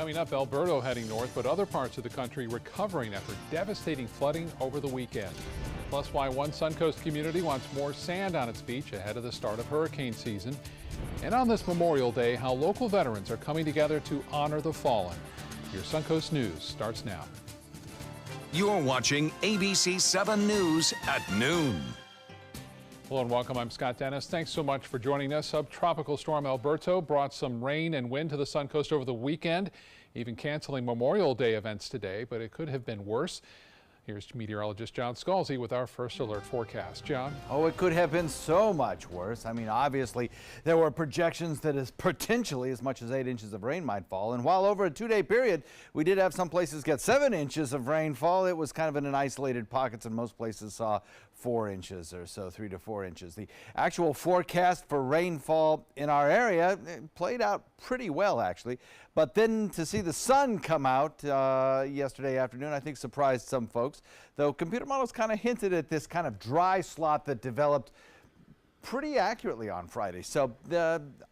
Coming up, Alberto heading north, but other parts of the country recovering after devastating flooding over the weekend. Plus, why one Suncoast community wants more sand on its beach ahead of the start of hurricane season. And on this Memorial Day, how local veterans are coming together to honor the fallen. Your Suncoast News starts now. You're watching ABC 7 News at noon. Hello and welcome. I'm Scott Dennis. Thanks so much for joining us. Subtropical storm Alberto brought some rain and wind to the Suncoast over the weekend, even canceling Memorial Day events today, but it could have been worse. Here's meteorologist John Scalzi with our first alert forecast. John? Oh, it could have been so much worse. I mean, obviously, there were projections that as potentially as much as 8 inches of rain might fall. And while over a 2-day period, we did have some places get 7 inches of rainfall, it was kind of in an isolated pockets, and most places saw 4 inches or so, 3 to 4 inches. The actual forecast for rainfall in our area played out pretty well, actually. But then to see the sun come out yesterday afternoon, I think surprised some folks. Though computer models kind of hinted at this kind of dry slot that developed pretty accurately on Friday. So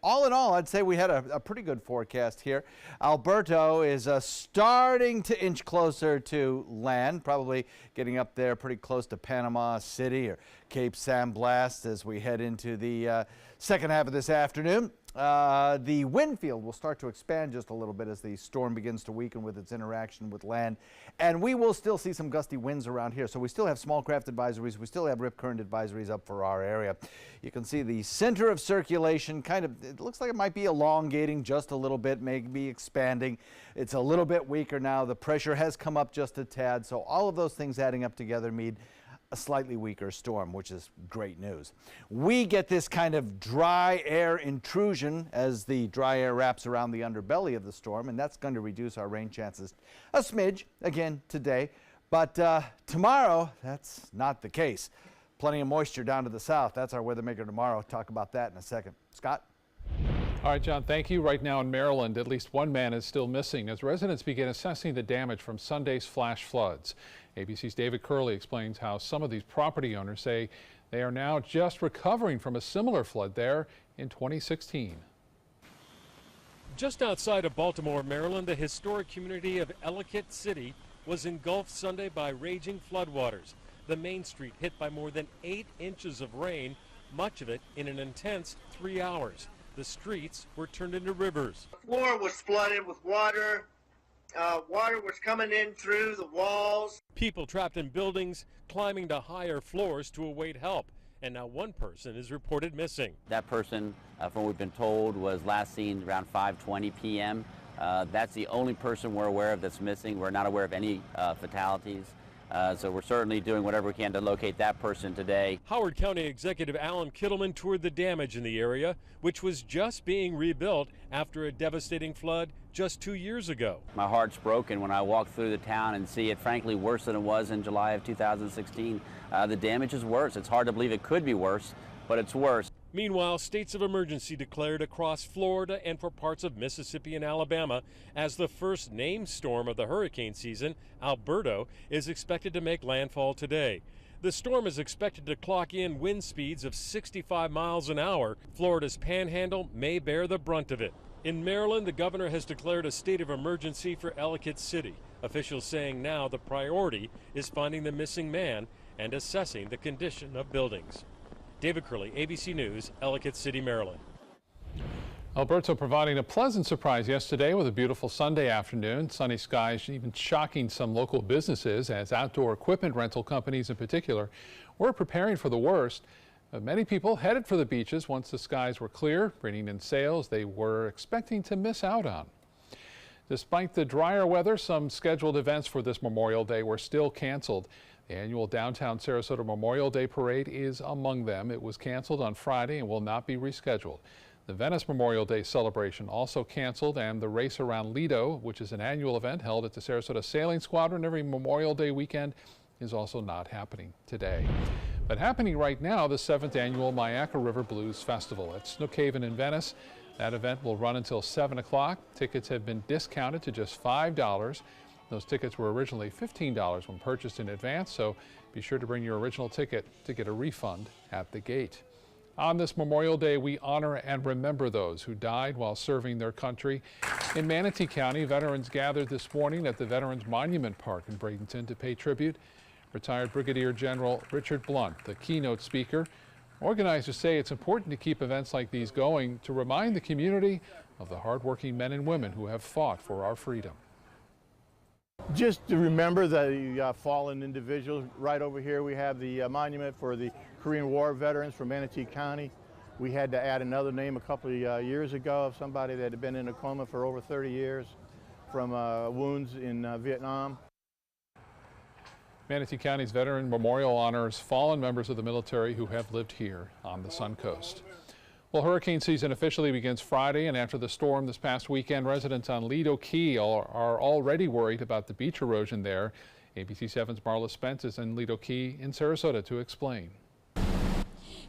all in all, I'd say we had a pretty good forecast here. Alberto is starting to inch closer to land, probably getting up there pretty close to Panama City or Cape San Blas as we head into the second half of this afternoon. The wind field will start to expand just a little bit as the storm begins to weaken with its interaction with land. And we will still see some gusty winds around here. So we still have small craft advisories. We still have rip current advisories up for our area. You can see the center of circulation kind of, it looks like it might be elongating just a little bit, maybe expanding. It's a little bit weaker now. The pressure has come up just a tad. So all of those things adding up together mean a slightly weaker storm, which is great news. We get this kind of dry air intrusion as the dry air wraps around the underbelly of the storm, and that's going to reduce our rain chances a smidge again today. But tomorrow, that's not the case. Plenty of moisture down to the south. That's our weather maker tomorrow. Talk about that in a second. Scott? All right, John, thank you. Right now in Maryland, at least one man is still missing as residents begin assessing the damage from Sunday's flash floods. ABC's David Curley explains how some of these property owners say they are now just recovering from a similar flood there in 2016. Just outside of Baltimore, Maryland, the historic community of Ellicott City was engulfed Sunday by raging floodwaters. The main street hit by more than 8 inches of rain, much of it in an intense 3 hours. The streets were turned into rivers. The floor was flooded with water. Water was coming in through the walls. People trapped in buildings, climbing to higher floors to await help. And now one person is reported missing. That person, from what we've been told, was last seen around 5:20 p.m. That's the only person we're aware of that's missing. We're not aware of any fatalities. So we're certainly doing whatever we can to locate that person today. Howard County Executive Alan Kittleman toured the damage in the area, which was just being rebuilt after a devastating flood just 2 years ago. My heart's broken when I walk through the town and see it, frankly, worse than it was in July of 2016. The damage is worse. It's hard to believe it could be worse, but it's worse. Meanwhile, states of emergency declared across Florida and for parts of Mississippi and Alabama as the first named storm of the hurricane season. Alberto is expected to make landfall today. The storm is expected to clock in wind speeds of 65 miles an hour. Florida's panhandle may bear the brunt of it. In Maryland, the governor has declared a state of emergency for Ellicott City. Officials saying now the priority is finding the missing man and assessing the condition of buildings. David Curley, ABC News, Ellicott City, Maryland. Alberto providing a pleasant surprise yesterday with a beautiful Sunday afternoon. Sunny skies even shocking some local businesses as outdoor equipment rental companies in particular were preparing for the worst. Many people headed for the beaches once the skies were clear, bringing in sales they were expecting to miss out on. Despite the drier weather, some scheduled events for this Memorial Day were still canceled. The annual downtown Sarasota Memorial Day Parade is among them. It was canceled on Friday and will not be rescheduled. The Venice Memorial Day celebration also canceled, and the race around Lido, which is an annual event held at the Sarasota Sailing Squadron every Memorial Day weekend, is also not happening today. But happening right now, the 7th annual Myakka River Blues Festival at Snook Haven in Venice. That event will run until 7 o'clock. Tickets have been discounted to just $5. Those tickets were originally $15 when purchased in advance, so be sure to bring your original ticket to get a refund at the gate. On this Memorial Day, we honor and remember those who died while serving their country. In Manatee County, veterans gathered this morning at the Veterans Monument Park in Bradenton to pay tribute. Retired Brigadier General Richard Blunt, the keynote speaker. Organizers say it's important to keep events like these going to remind the community of the hardworking men and women who have fought for our freedom. Just to remember the fallen individuals. Right over here we have the monument for the Korean War veterans from Manatee County. We had to add another name a couple of years ago of somebody that had been in a coma for over 30 years from wounds in Vietnam. Manatee County's Veteran Memorial honors fallen members of the military who have lived here on the Suncoast. Well, hurricane season officially begins Friday, and after the storm this past weekend, residents on Lido Key are already worried about the beach erosion there. ABC 7's Marla Spence is in Lido Key in Sarasota to explain.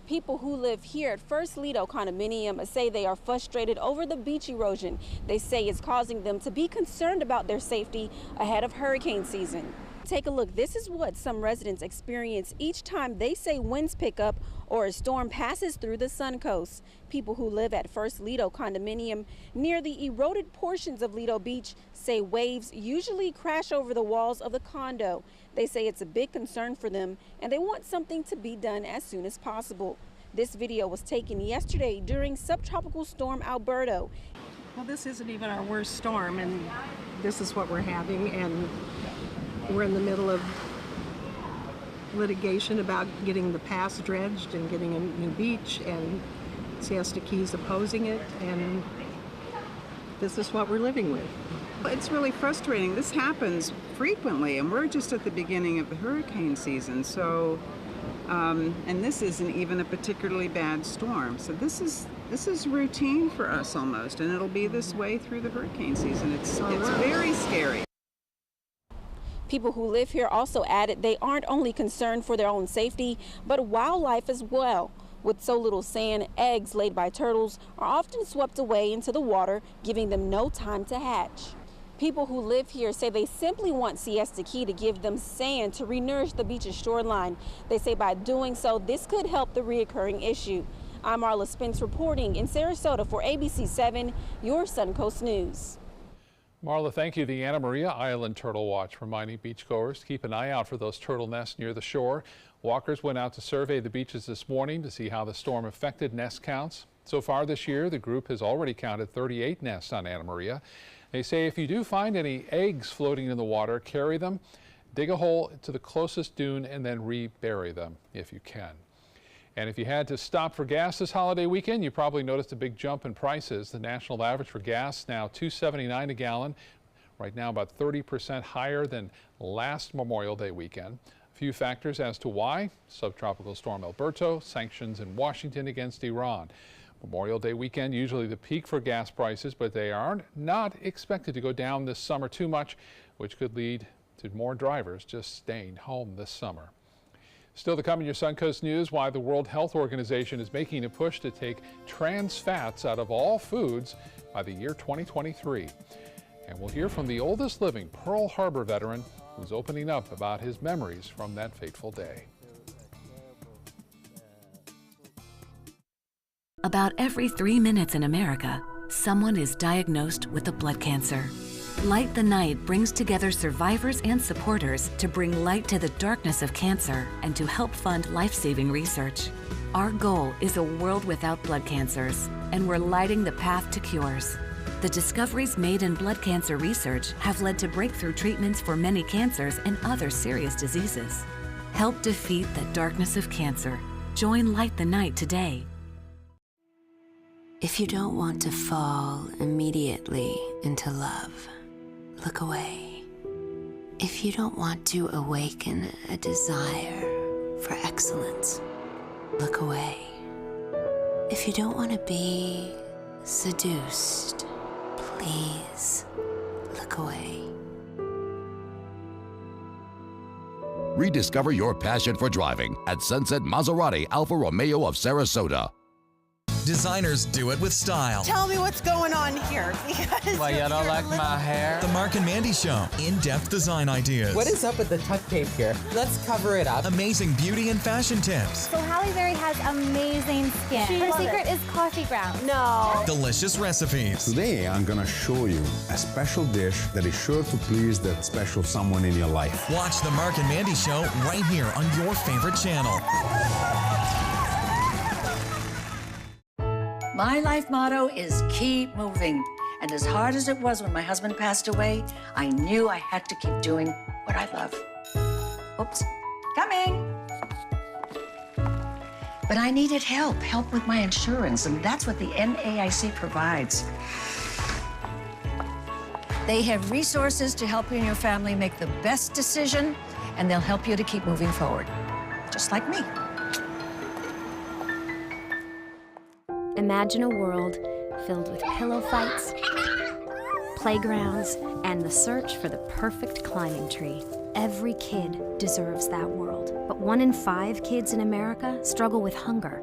People who live here at First Lido condominium say they are frustrated over the beach erosion. They say it's causing them to be concerned about their safety ahead of hurricane season. Take a look. This is what some residents experience each time they say winds pick up or a storm passes through the Suncoast. People who live at First Lido condominium near the eroded portions of Lido Beach say waves usually crash over the walls of the condo. They say it's a big concern for them and they want something to be done as soon as possible. This video was taken yesterday during subtropical storm Alberto. Well, this isn't even our worst storm, and this is what we're having, and we're in the middle of litigation about getting the pass dredged and getting a new beach, and Siesta Key's opposing it, and this is what we're living with. It's really frustrating. This happens frequently, and we're just at the beginning of the hurricane season, so and this isn't even a particularly bad storm. So this is routine for us almost, and it'll be this way through the hurricane season. It's very scary. People who live here also added they aren't only concerned for their own safety, but wildlife as well. With so little sand, eggs laid by turtles are often swept away into the water, giving them no time to hatch. People who live here say they simply want Siesta Key to give them sand to renourish the beach's shoreline. They say by doing so, this could help the reoccurring issue. I'm Marla Spence reporting in Sarasota for ABC 7, your Suncoast News. Marla, thank you. The Anna Maria Island Turtle Watch reminding beachgoers to keep an eye out for those turtle nests near the shore. Walkers went out to survey the beaches this morning to see how the storm affected nest counts. So far this year, the group has already counted 38 nests on Anna Maria. They say if you do find any eggs floating in the water, carry them, dig a hole to the closest dune, and then rebury them if you can. And if you had to stop for gas this holiday weekend, you probably noticed a big jump in prices. The national average for gas now $2.79 a gallon, right now about 30% higher than last Memorial Day weekend. A few factors as to why: subtropical storm Alberto, sanctions in Washington against Iran. Memorial Day weekend usually the peak for gas prices, but they are not expected to go down this summer too much, which could lead to more drivers just staying home this summer. Still to come in your Suncoast News, why the World Health Organization is making a push to take trans fats out of all foods by the year 2023. And we'll hear from the oldest living Pearl Harbor veteran who's opening up about his memories from that fateful day. About every 3 minutes in America, someone is diagnosed with a blood cancer. Light the Night brings together survivors and supporters to bring light to the darkness of cancer and to help fund life-saving research. Our goal is a world without blood cancers, and we're lighting the path to cures. The discoveries made in blood cancer research have led to breakthrough treatments for many cancers and other serious diseases. Help defeat the darkness of cancer. Join Light the Night today. If you don't want to fall immediately into love, look away. If you don't want to awaken a desire for excellence, look away. If you don't want to be seduced, please look away. Rediscover your passion for driving at Sunset Maserati Alfa Romeo of Sarasota. Designers do it with style. Tell me what's going on here. Because why, you don't like my hair? The Mark and Mandy Show. In-depth design ideas. What is up with the tuck tape here? Let's cover it up. Amazing beauty and fashion tips. So Halle Berry has amazing skin. Her secret is coffee grounds. No. Delicious recipes. Today, I'm gonna show you a special dish that is sure to please that special someone in your life. Watch The Mark and Mandy Show right here on your favorite channel. My life motto is keep moving. And as hard as it was when my husband passed away, I knew I had to keep doing what I love. Oops, coming. But I needed help with my insurance, and that's what the NAIC provides. They have resources to help you and your family make the best decision, and they'll help you to keep moving forward, just like me. Imagine a world filled with pillow fights, playgrounds, and the search for the perfect climbing tree. Every kid deserves that world, but 1 in 5 kids in America struggle with hunger.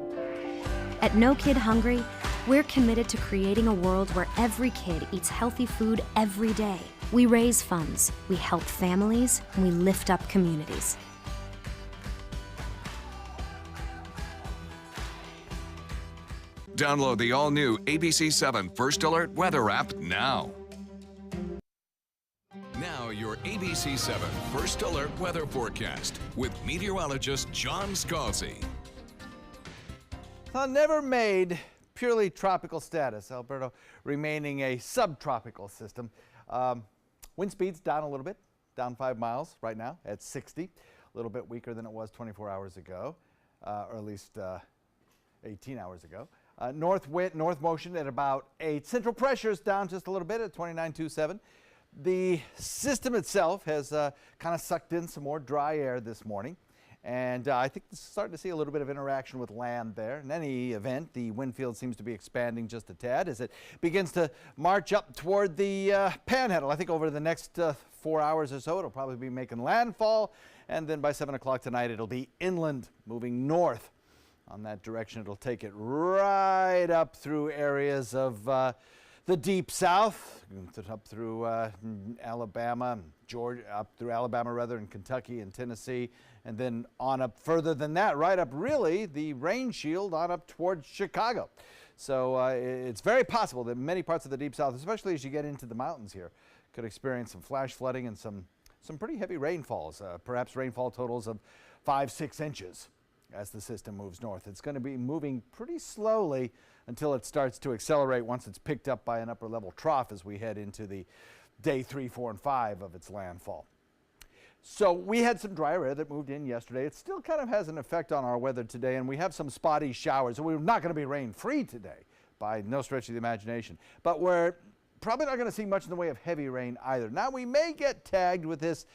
At No Kid Hungry, we're committed to creating a world where every kid eats healthy food every day. We raise funds, we help families, and we lift up communities. Download the all-new ABC 7 First Alert weather app now. Now your ABC 7 First Alert weather forecast with meteorologist John Scalzi. Never made purely tropical status. Alberto remaining a subtropical system. Wind speeds down a little bit, down 5 miles right now at 60. A little bit weaker than it was 24 hours ago, or at least 18 hours ago. North motion at about 8. Central pressures down just a little bit at 29.27. The system itself has kind of sucked in some more dry air this morning. And I think this is starting to see a little bit of interaction with land there. In any event, the wind field seems to be expanding just a tad as it begins to march up toward the panhandle. I think over the next 4 hours or so, it'll probably be making landfall. And then by 7 o'clock tonight, it'll be inland, moving north. On that direction, it'll take it right up through areas of the deep south, up through Alabama, Georgia, up through Alabama rather, and Kentucky and Tennessee, and then on up further than that, right up really the rain shield on up towards Chicago. So it's very possible that many parts of the deep south, especially as you get into the mountains here, could experience some flash flooding and some pretty heavy rainfalls, perhaps rainfall totals of 5-6 inches. As the system moves north. It's going to be moving pretty slowly until it starts to accelerate once it's picked up by an upper level trough as we head into the day 3, 4, and 5 of its landfall. So we had some drier air that moved in yesterday. It still kind of has an effect on our weather today, and we have some spotty showers. So we're not going to be rain free today by no stretch of the imagination, but we're probably not going to see much in the way of heavy rain either. Now we may get tagged with this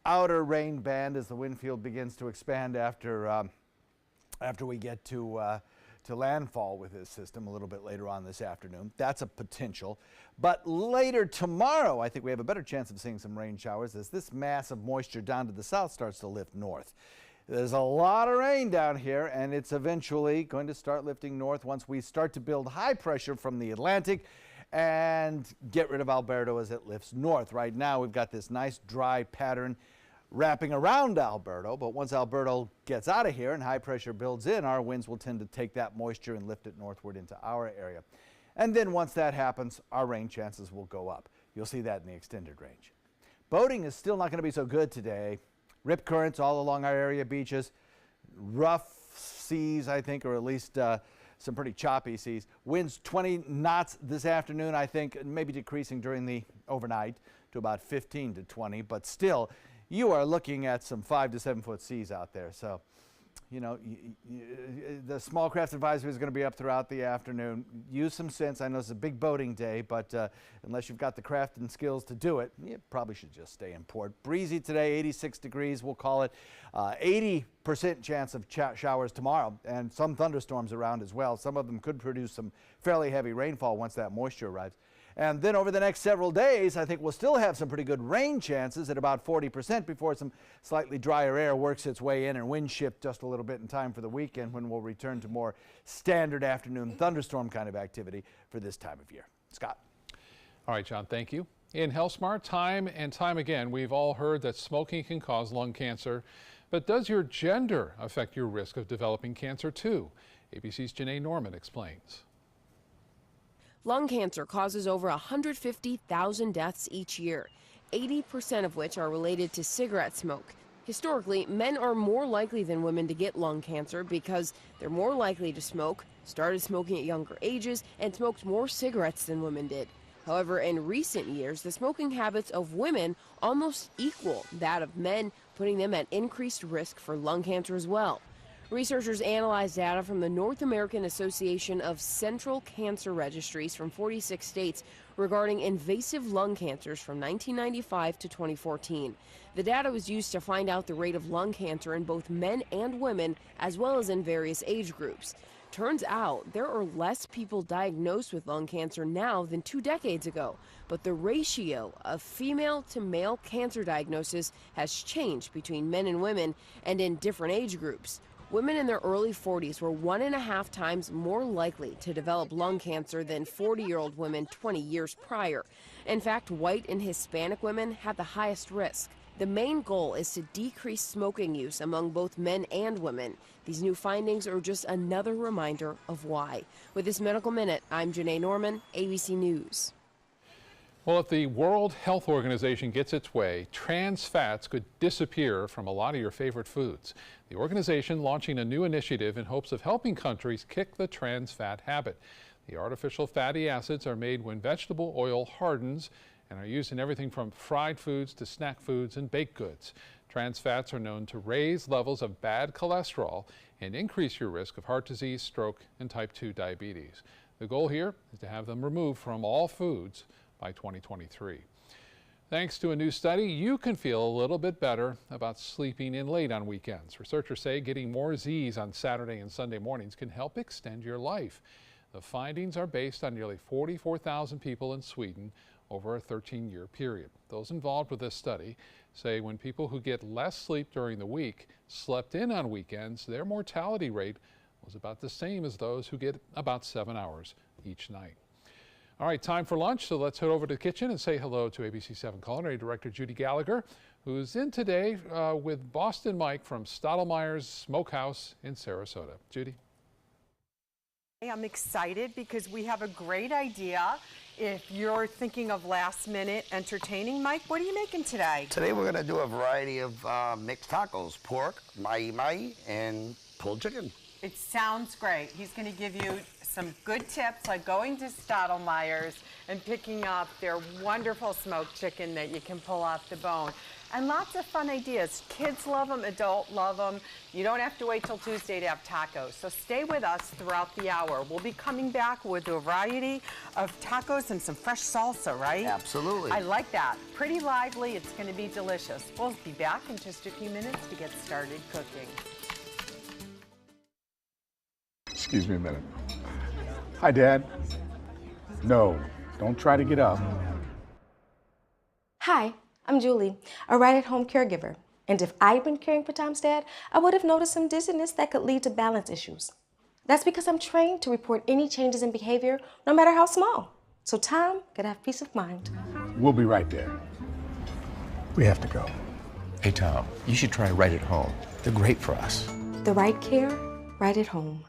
outer rain band as the wind field begins to expand after we get to landfall with this system a little bit later on this afternoon. That's a potential. But later tomorrow, I think we have a better chance of seeing some rain showers as this mass of moisture down to the south starts to lift north. There's a lot of rain down here, and it's eventually going to start lifting north once we start to build high pressure from the Atlantic and get rid of Alberto as it lifts north. Right now, we've got this nice dry pattern wrapping around Alberto, but once Alberto gets out of here and high pressure builds in, our winds will tend to take that moisture and lift it northward into our area. And then once that happens, our rain chances will go up. You'll see that in the extended range. Boating is still not going to be so good today. Rip currents all along our area beaches, rough seas, I think, or at least some pretty choppy seas. Winds 20 knots this afternoon, I think, maybe decreasing during the overnight to about 15 to 20, but still, you are looking at some 5 to 7 foot seas out there. So, you know, the small craft advisory is going to be up throughout the afternoon. Use some sense. I know it's a big boating day, but unless you've got the craft and skills to do it, you probably should just stay in port. Breezy today, 86 degrees, we'll call it. 80% chance of showers tomorrow, and some thunderstorms around as well. Some of them could produce some fairly heavy rainfall once that moisture arrives. And then over the next several days, I think we'll still have some pretty good rain chances at about 40% before some slightly drier air works its way in and wind shift just a little bit in time for the weekend, when we'll return to more standard afternoon thunderstorm kind of activity for this time of year. Scott. All right, John, thank you. In HealthSmart, time and time again, we've all heard that smoking can cause lung cancer. But does your gender affect your risk of developing cancer too? ABC's Janae Norman explains. Lung cancer causes over 150,000 deaths each year, 80% of which are related to cigarette smoke. Historically, men are more likely than women to get lung cancer because they're more likely to smoke, started smoking at younger ages, and smoked more cigarettes than women did. However, in recent years, the smoking habits of women almost equal that of men, putting them at increased risk for lung cancer as well. Researchers analyzed data from the North American Association of Central Cancer Registries from 46 states regarding invasive lung cancers from 1995 to 2014. The data was used to find out the rate of lung cancer in both men and women, as well as in various age groups. Turns out there are less people diagnosed with lung cancer now than 2 decades ago, but the ratio of female to male cancer diagnosis has changed between men and women and in different age groups. Women in their early 40s were 1.5 times more likely to develop lung cancer than 40-year-old women 20 years prior. In fact, white and Hispanic women have the highest risk. The main goal is to decrease smoking use among both men and women. These new findings are just another reminder of why. With this Medical Minute, I'm Janae Norman, ABC News. Well, if the World Health Organization gets its way, trans fats could disappear from a lot of your favorite foods. The organization launching a new initiative in hopes of helping countries kick the trans fat habit. The artificial fatty acids are made when vegetable oil hardens and are used in everything from fried foods to snack foods and baked goods. Trans fats are known to raise levels of bad cholesterol and increase your risk of heart disease, stroke, and type 2 diabetes. The goal here is to have them removed from all foods by 2023. Thanks to a new study, you can feel a little bit better about sleeping in late on weekends. Researchers say getting more Z's on Saturday and Sunday mornings can help extend your life. The findings are based on nearly 44,000 people in Sweden over a 13-year period. Those involved with this study say when people who get less sleep during the week slept in on weekends, their mortality rate was about the same as those who get about 7 hours each night. All right, time for lunch, so let's head over to the kitchen and say hello to ABC 7 Culinary Director Judy Gallagher, who's in today with Boston Mike from Stottlemeyer's Smokehouse in Sarasota. Judy. I'm excited because we have a great idea. If you're thinking of last-minute entertaining, Mike, what are you making today? Today we're going to do a variety of mixed tacos, pork, mahi-mahi, and pulled chicken. It sounds great. He's going to give you some good tips, like going to Stottlemeyer's and picking up their wonderful smoked chicken that you can pull off the bone. And lots of fun ideas. Kids love them, adults love them. You don't have to wait till Tuesday to have tacos. So stay with us throughout the hour. We'll be coming back with a variety of tacos and some fresh salsa, right? Absolutely. I like that. Pretty lively. It's going to be delicious. We'll be back in just a few minutes to get started cooking. Excuse me a minute. Hi, Dad. No, don't try to get up. Hi, I'm Julie, a right-at-home caregiver. And if I'd been caring for Tom's dad, I would have noticed some dizziness that could lead to balance issues. That's because I'm trained to report any changes in behavior, no matter how small. So Tom could have peace of mind. We'll be right there. We have to go. Hey, Tom, you should try Right at Home. They're great for us. The right care, right at home.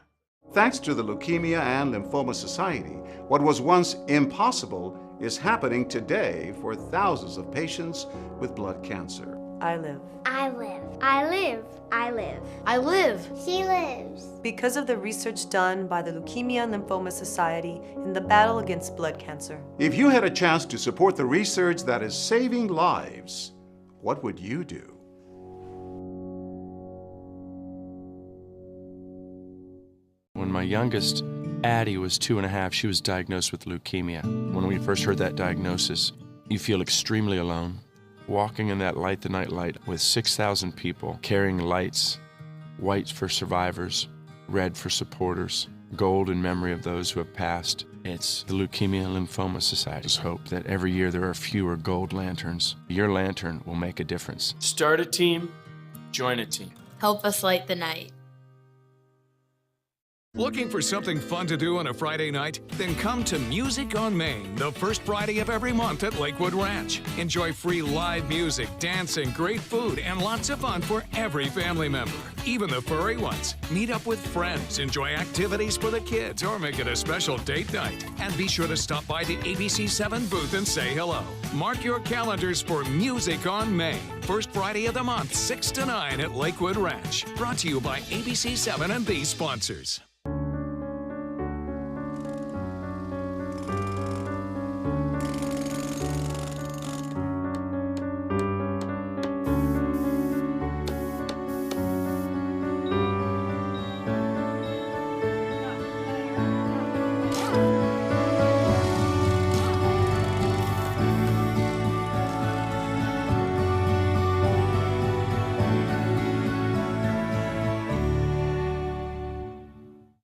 Thanks to the Leukemia and Lymphoma Society, what was once impossible is happening today for thousands of patients with blood cancer. I live. I live. I live. I live. I live. She lives. Because of the research done by the Leukemia and Lymphoma Society in the battle against blood cancer. If you had a chance to support the research that is saving lives, what would you do? When my youngest, Addie, was 2.5, she was diagnosed with leukemia. When we first heard that diagnosis, you feel extremely alone. Walking in that Light the Night light with 6,000 people carrying lights, white for survivors, red for supporters, gold in memory of those who have passed. It's the Leukemia Lymphoma Society's hope that every year there are fewer gold lanterns. Your lantern will make a difference. Start a team, join a team. Help us light the night. Looking for something fun to do on a Friday night? Then come to Music on Main, the first Friday of every month at Lakewood Ranch. Enjoy free live music, dancing, great food, and lots of fun for every family member, even the furry ones. Meet up with friends, enjoy activities for the kids, or make it a special date night. And be sure to stop by the ABC7 booth and say hello. Mark your calendars for Music on Main, first Friday of the month, 6 to 9 at Lakewood Ranch. Brought to you by ABC7 and these sponsors.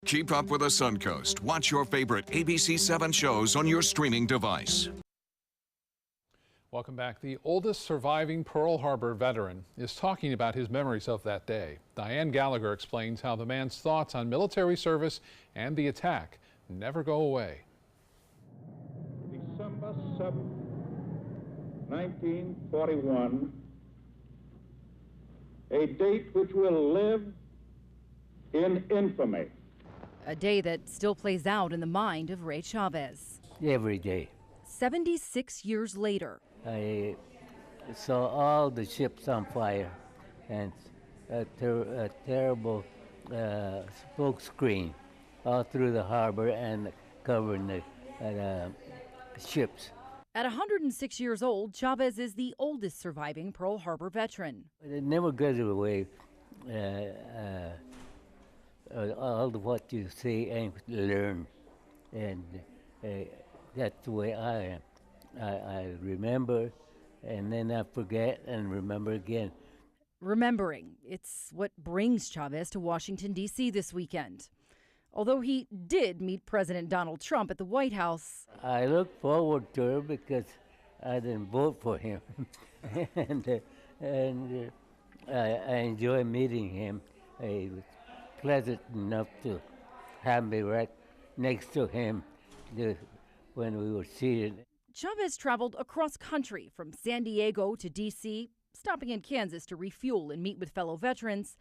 Keep up with the Suncoast. Watch your favorite ABC7 shows on your streaming device. Welcome back. The oldest surviving Pearl Harbor veteran is talking about his memories of that day. Diane Gallagher explains how the man's thoughts on military service and the attack never go away. December 7, 1941, a date which will live in infamy. A day that still plays out in the mind of Ray Chavez. Every day. 76 years later. I saw all the ships on fire and a terrible smoke screen all through the harbor and covering the ships. At 106 years old, Chavez is the oldest surviving Pearl Harbor veteran. It never goes away. All of what you see and learn, and that's the way I am. I remember, and then I forget and remember again. Remembering, it's what brings Chavez to Washington, D.C. this weekend. Although he did meet President Donald Trump at the White House. I look forward to it because I didn't vote for him. and I enjoy meeting him. He was pleasant enough to have me right next to him when we were seated. Chavez traveled across country from San Diego to D.C., stopping in Kansas to refuel and meet with fellow veterans,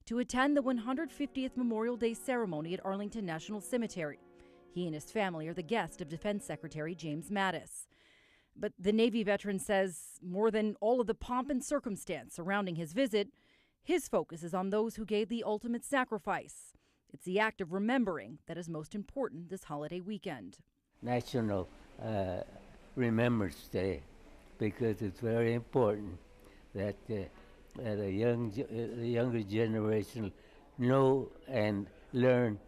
to attend the 150th Memorial Day ceremony at Arlington National Cemetery. He and his family are the guest of Defense Secretary James Mattis. But the Navy veteran says more than all of the pomp and circumstance surrounding his visit, his focus is on those who gave the ultimate sacrifice. It's the act of remembering that is most important this holiday weekend. National Remembrance Day, because it's very important that the younger generation know and learn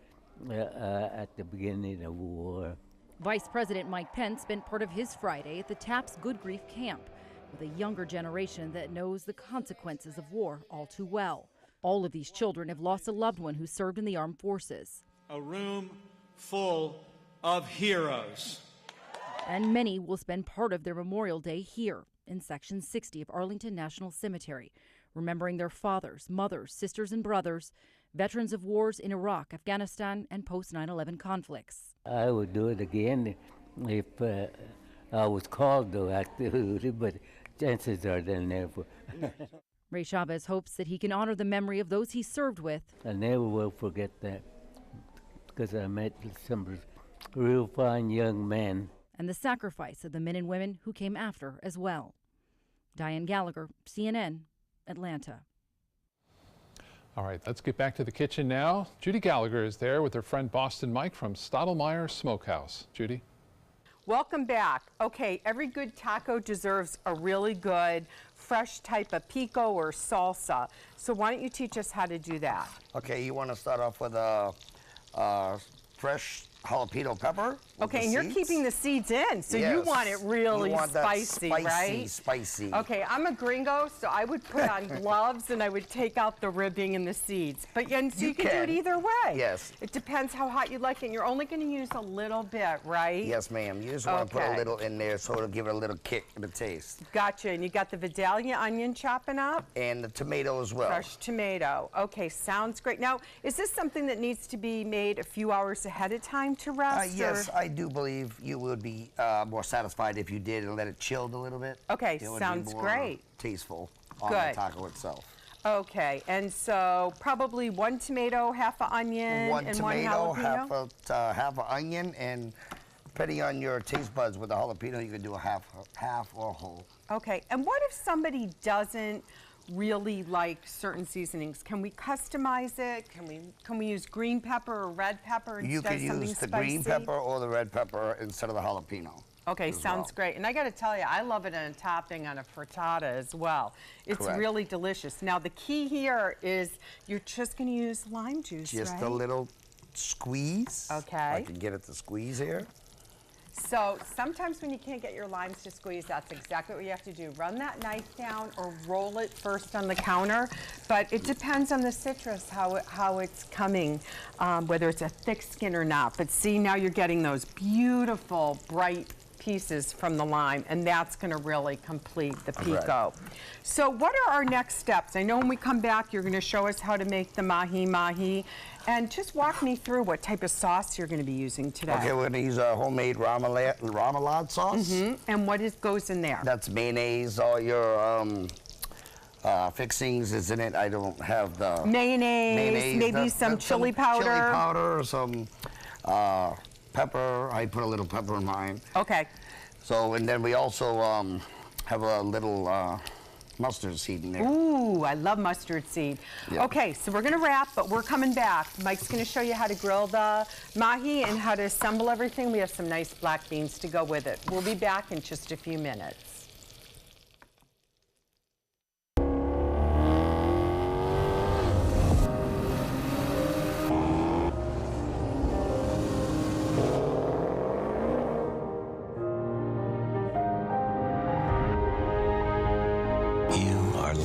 at the beginning of war. Vice President Mike Pence spent part of his Friday at the TAPS Good Grief Camp with a younger generation that knows the consequences of war all too well. All of these children have lost a loved one who served in the armed forces. A room full of heroes. And many will spend part of their Memorial Day here in Section 60 of Arlington National Cemetery, remembering their fathers, mothers, sisters, and brothers, veterans of wars in Iraq, Afghanistan, and post-9/11 conflicts. I would do it again if I was called to activity, but chances are they're never. Ray Chavez hopes that he can honor the memory of those he served with. I never will forget that, because I met some real fine young men. And the sacrifice of the men and women who came after as well. Diane Gallagher, CNN, Atlanta. All right, let's get back to the kitchen now. Judy Gallagher is there with her friend Boston Mike from Stottlemyre Smokehouse. Judy? Welcome back. Okay, every good taco deserves a really good fresh type of pico or salsa. So why don't you teach us how to do that? Okay, you want to start off with a fresh jalapeno pepper Okay, and you're keeping the seeds in, so you want it really spicy, right? Spicy. Okay, I'm a gringo, so I would put on gloves and I would take out the ribbing and the seeds. But so you can do it either way. Yes. It depends how hot you like it. And you're only going to use a little bit, right? Yes, ma'am. You just want to put a little in there so it'll give it a little kick and a taste. Gotcha. And you got the Vidalia onion chopping up? And the tomato as well. Fresh tomato. Okay, sounds great. Now, is this something that needs to be made a few hours ahead of time to rest? Yes, I do believe you would be more satisfied if you did and let it chill a little bit. Okay, it would sounds be more great. Tasteful on the taco itself. Okay, and so probably 1 tomato, half an onion, and 1 jalapeno? half an onion, and depending on your taste buds with the jalapeno, you can do a half or whole. Okay, and what if somebody doesn't really like certain seasonings? Can we customize it? Can we use green pepper or red pepper instead of something spicy? You can use the green pepper or the red pepper instead of the jalapeno. Okay, sounds great. And I got to tell you, I love it in a topping on a frittata as well. It's really delicious. Now, the key here is you're just going to use lime juice, Just a little squeeze. Okay. I can get it to squeeze here. So sometimes when you can't get your limes to squeeze, that's exactly what you have to do. Run that knife down or roll it first on the counter. But it depends on the citrus, how it's coming, whether it's a thick skin or not. But see, now you're getting those beautiful, bright pieces from the lime, and that's going to really complete the pico. So what are our next steps? I know when we come back, you're going to show us how to make the mahi-mahi, and just walk me through what type of sauce you're going to be using today. Okay, we're going to use a homemade remoulade sauce. And what goes in there? That's mayonnaise, all your fixings is in it. I don't have the mayonnaise, maybe some chili powder. Chili powder, some pepper. I put a little pepper in mine. Okay. So, and then we also have a little mustard seed in there. Ooh, I love mustard seed. Yeah. Okay, so we're going to wrap, but we're coming back. Mike's going to show you how to grill the mahi and how to assemble everything. We have some nice black beans to go with it. We'll be back in just a few minutes.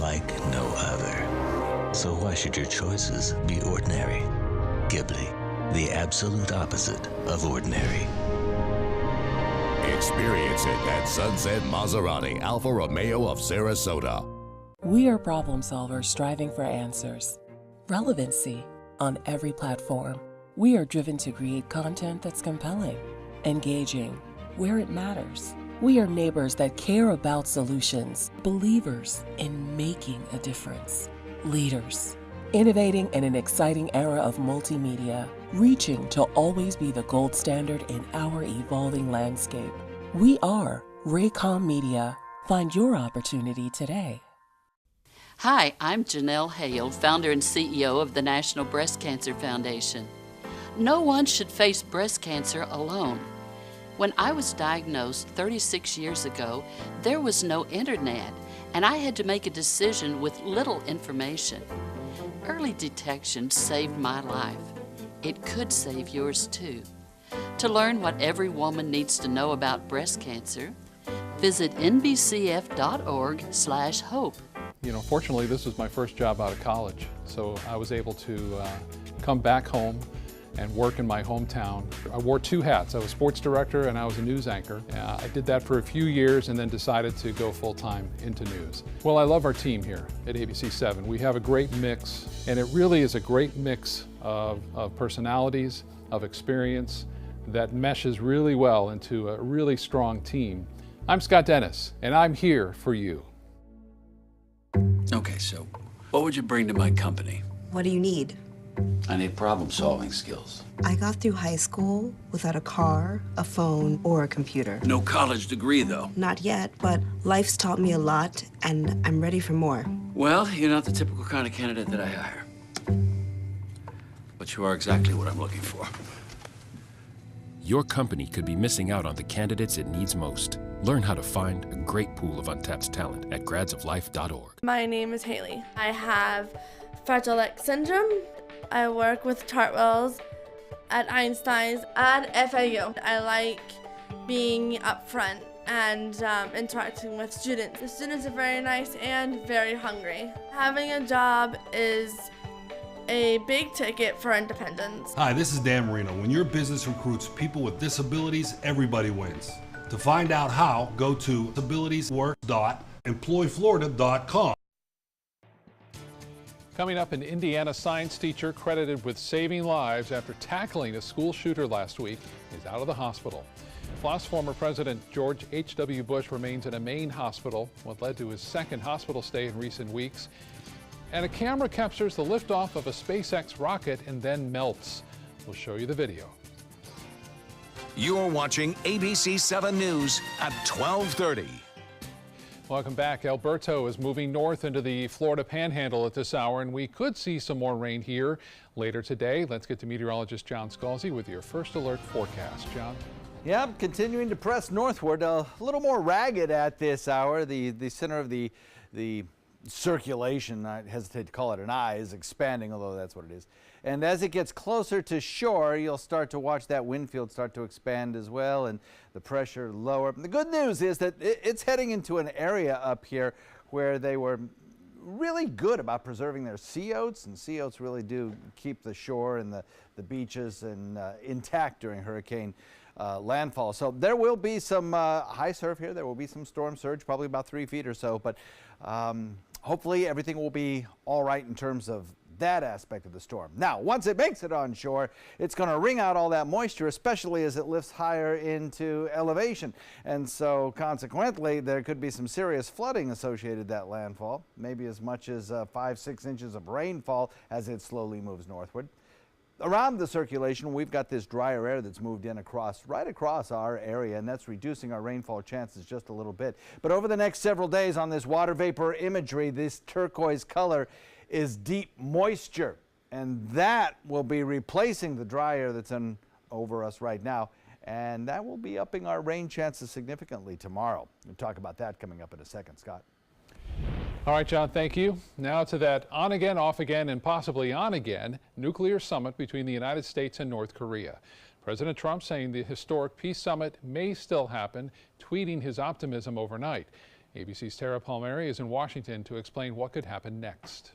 Like no other. So why should your choices be ordinary? Ghibli, the absolute opposite of ordinary. Experience it at Sunset Maserati Alfa Romeo of Sarasota. We are problem solvers striving for answers. Relevancy on every platform. We are driven to create content that's compelling, engaging, where it matters. We are neighbors that care about solutions, believers in making a difference, leaders, innovating in an exciting era of multimedia, reaching to always be the gold standard in our evolving landscape. We are Raycom Media. Find your opportunity today. Hi, I'm Janelle Hale, founder and CEO of the National Breast Cancer Foundation. No one should face breast cancer alone. When I was diagnosed 36 years ago, there was no internet, and I had to make a decision with little information. Early detection saved my life. It could save yours too. To learn what every woman needs to know about breast cancer, visit nbcf.org/hope. You know, fortunately, this was my first job out of college, so I was able to come back home and work in my hometown. I wore 2 hats. I was sports director and I was a news anchor. I did that for a few years and then decided to go full-time into news. Well, I love our team here at ABC7. We have a great mix, and it really is a great mix of personalities, of experience that meshes really well into a really strong team. I'm Scott Dennis, and I'm here for you. Okay, so what would you bring to my company? What do you need? I need problem-solving skills. I got through high school without a car, a phone, or a computer. No college degree, though. Not yet, but life's taught me a lot, and I'm ready for more. Well, you're not the typical kind of candidate that I hire. But you are exactly what I'm looking for. Your company could be missing out on the candidates it needs most. Learn how to find a great pool of untapped talent at gradsoflife.org. My name is Haley. I have Fragile X syndrome. I work with Chartwell's at Einstein's. At FAU, I like being up front and interacting with students. The students are very nice and very hungry. Having a job is a big ticket for independence. Hi, this is Dan Marino. When your business recruits people with disabilities, everybody wins. To find out how, go to disabilitieswork.employflorida.com. Coming up, an Indiana science teacher credited with saving lives after tackling a school shooter last week is out of the hospital. Plus, former President George H.W. Bush remains in a Maine hospital, what led to his second hospital stay in recent weeks. And a camera captures the liftoff of a SpaceX rocket and then melts. We'll show you the video. You're watching ABC 7 News at 12:30. Welcome back. Alberto is moving north into the Florida Panhandle at this hour, and we could see some more rain here later today. Let's get to meteorologist John Scalzi with your first alert forecast. John? Yep, continuing to press northward, a little more ragged at this hour. The center of the circulation, I hesitate to call it an eye, is expanding, although that's what it is. And as it gets closer to shore, you'll start to watch that wind field start to expand as well, and the pressure lower. The good news is that it's heading into an area up here where they were really good about preserving their sea oats, and sea oats really do keep the shore and the beaches intact during hurricane landfall. So there will be some high surf here. There will be some storm surge, probably about 3 feet or so, but hopefully everything will be all right in terms of that aspect of the storm. Now, once it makes it on shore, it's going to wring out all that moisture, especially as it lifts higher into elevation. And so consequently, there could be some serious flooding associated with that landfall, maybe as much as 5-6 inches of rainfall as it slowly moves northward. Around the circulation, we've got this drier air that's moved in right across our area, and that's reducing our rainfall chances just a little bit. But over the next several days on this water vapor imagery, this turquoise color is deep moisture, and that will be replacing the dry air that's over us right now, and that will be upping our rain chances significantly tomorrow. We'll talk about that coming up in a second. Scott. All right, John, thank you. Now to that on again, off again, and possibly on again nuclear summit between the United States and North Korea. President Trump saying the historic peace summit may still happen, tweeting his optimism overnight. ABC's Tara Palmieri is in Washington to explain what could happen next.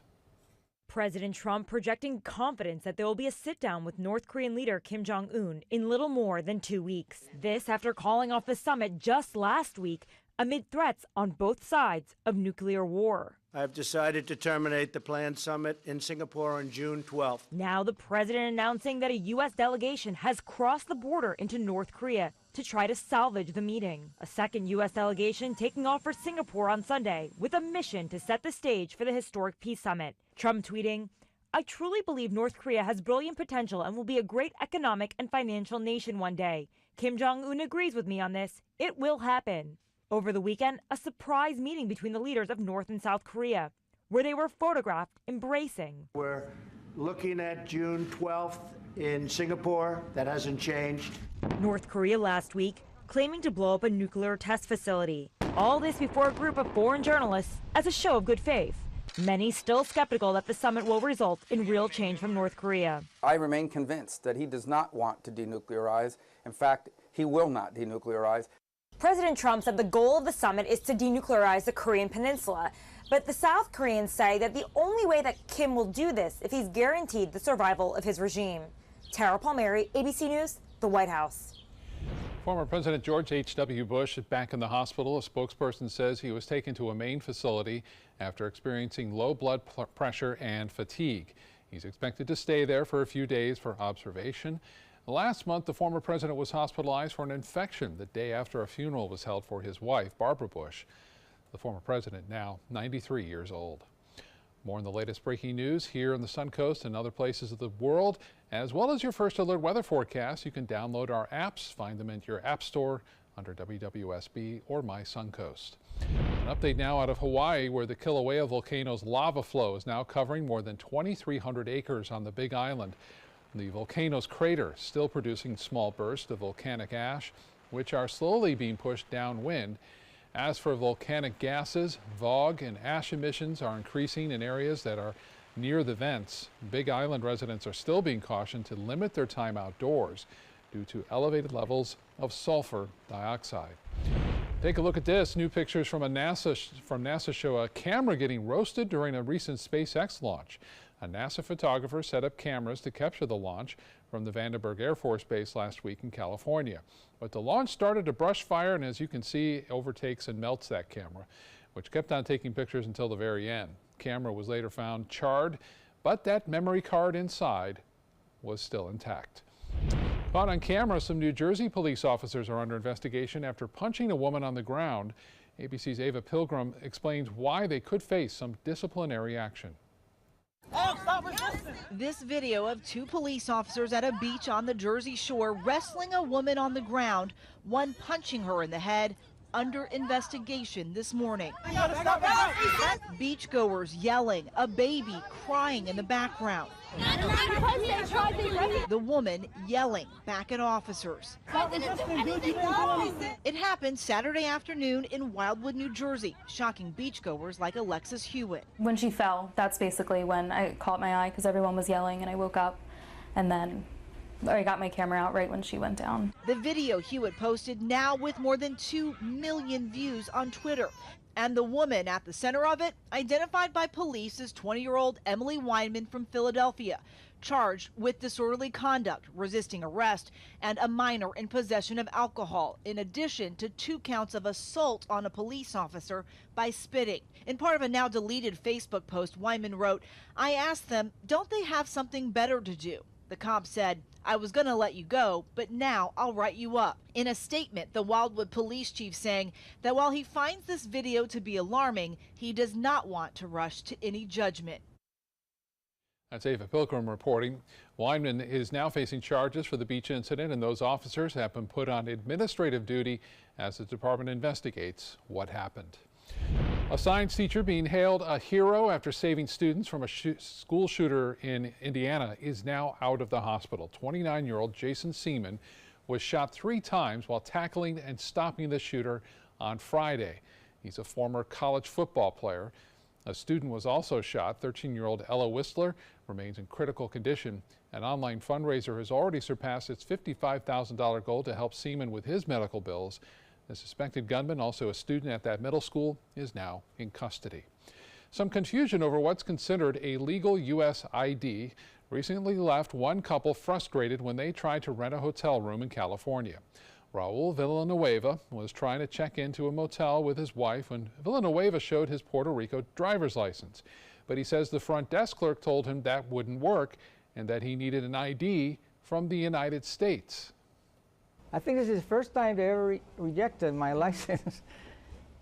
President Trump projecting confidence that there will be a sit-down with North Korean leader Kim Jong-un in little more than 2 weeks. This after calling off the summit just last week amid threats on both sides of nuclear war. I've decided to terminate the planned summit in Singapore on June 12th. Now the president announcing that a U.S. delegation has crossed the border into North Korea to try to salvage the meeting. A second U.S. delegation taking off for Singapore on Sunday with a mission to set the stage for the historic peace summit. Trump tweeting, "I truly believe North Korea has brilliant potential and will be a great economic and financial nation one day. Kim Jong-un agrees with me on this. It will happen." Over the weekend, a surprise meeting between the leaders of North and South Korea, where they were photographed embracing. We're looking at June 12th in Singapore. That hasn't changed. North Korea last week claiming to blow up a nuclear test facility. All this before a group of foreign journalists as a show of good faith. Many still skeptical that the summit will result in real change from North Korea. I remain convinced that he does not want to denuclearize. In fact, he will not denuclearize. President Trump said the goal of the summit is to denuclearize the Korean peninsula. But the South Koreans say that the only way that Kim will do this if he's guaranteed the survival of his regime. Tara Palmieri, ABC News, the White House. Former President George H.W. Bush is back in the hospital. A spokesperson says he was taken to a Maine facility after experiencing low blood pressure and fatigue. He's expected to stay there for a few days for observation. Last month, the former president was hospitalized for an infection the day after a funeral was held for his wife, Barbara Bush. The former president now 93 years old. More on the latest breaking news here on the Suncoast and other places of the world, as well as your first alert weather forecast. You can download our apps, find them in your app store under WWSB or My Suncoast. An update now out of Hawaii, where the Kilauea volcano's lava flow is now covering more than 2,300 acres on the Big Island. The volcano's crater still producing small bursts of volcanic ash, which are slowly being pushed downwind. As for volcanic gases, VOG and ash emissions are increasing in areas that are near the vents. Big Island residents are still being cautioned to limit their time outdoors due to elevated levels of sulfur dioxide. Take a look at this. New pictures from NASA show a camera getting roasted during a recent SpaceX launch. A NASA photographer set up cameras to capture the launch from the Vandenberg Air Force Base last week in California. But the launch started a brush fire, and as you can see, overtakes and melts that camera, which kept on taking pictures until the very end. The camera was later found charred, but that memory card inside was still intact. Caught on camera, some New Jersey police officers are under investigation after punching a woman on the ground. ABC's Ava Pilgrim explains why they could face some disciplinary action. This video of two police officers at a beach on the Jersey Shore wrestling a woman on the ground, one punching her in the head, under investigation this morning. Beachgoers yelling, a baby crying in the background. The woman yelling back at officers. It happened Saturday afternoon in Wildwood, New Jersey, shocking beachgoers like Alexis Hewitt. When she fell, that's basically when I caught my eye because everyone was yelling and I woke up, and then I got my camera out right when she went down. The video Hewitt posted now with more than 2 million views on Twitter. And the woman at the center of it, identified by police as 20-year-old Emily Weinman from Philadelphia, charged with disorderly conduct, resisting arrest, and a minor in possession of alcohol, in addition to 2 counts of assault on a police officer by spitting. In part of a now deleted Facebook post, Weinman wrote, "I asked them, don't they have something better to do?" The cop said, "I was going to let you go, but now I'll write you up." In a statement, the Wildwood police chief saying that while he finds this video to be alarming, he does not want to rush to any judgment. That's Ava Pilgrim reporting. Weinman is now facing charges for the beach incident, and those officers have been put on administrative duty as the department investigates what happened. A science teacher being hailed a hero after saving students from a school shooter in Indiana is now out of the hospital. 29-year-old Jason Seaman was shot 3 times while tackling and stopping the shooter on Friday. He's a former college football player. A student was also shot. 13-year-old Ella Whistler remains in critical condition. An online fundraiser has already surpassed its $55,000 goal to help Seaman with his medical bills. The suspected gunman, also a student at that middle school, is now in custody. Some confusion over what's considered a legal U.S. ID recently left one couple frustrated when they tried to rent a hotel room in California. Raul Villanueva was trying to check into a motel with his wife when Villanueva showed his Puerto Rico driver's license. But he says the front desk clerk told him that wouldn't work and that he needed an ID from the United States. I think this is the first time they ever rejected my license.